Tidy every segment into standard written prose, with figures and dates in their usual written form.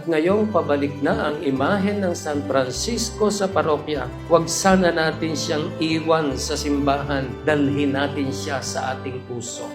At ngayong pabalik na ang imahen ng San Francisco sa parokya, huwag sana natin siyang iwan sa simbahan, dalhin natin siya sa ating puso.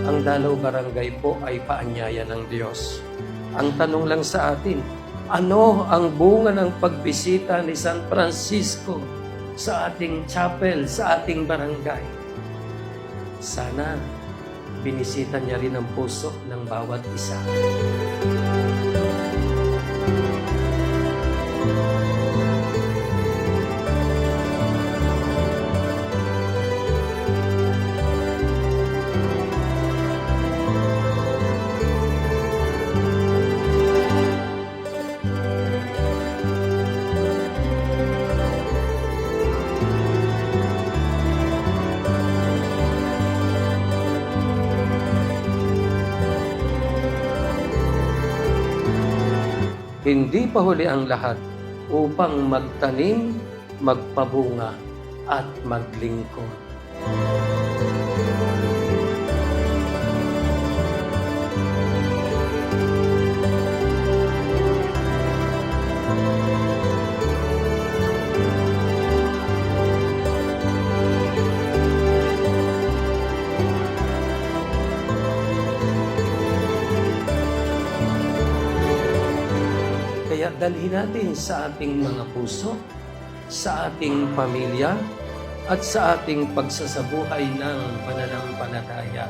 Ang Dalaw Barangay po ay paanyaya ng Diyos. Ang tanong lang sa atin, ano ang bunga ng pagbisita ni San Francisco sa ating chapel, sa ating barangay? Sana binisita niya rin ang puso ng bawat isa. Hindi pa huli ang lahat upang magtanim, magpabunga, at maglingkod. Kaya dalhin natin sa ating mga puso, sa ating pamilya, at sa ating pagsasabuhay ng pananampalataya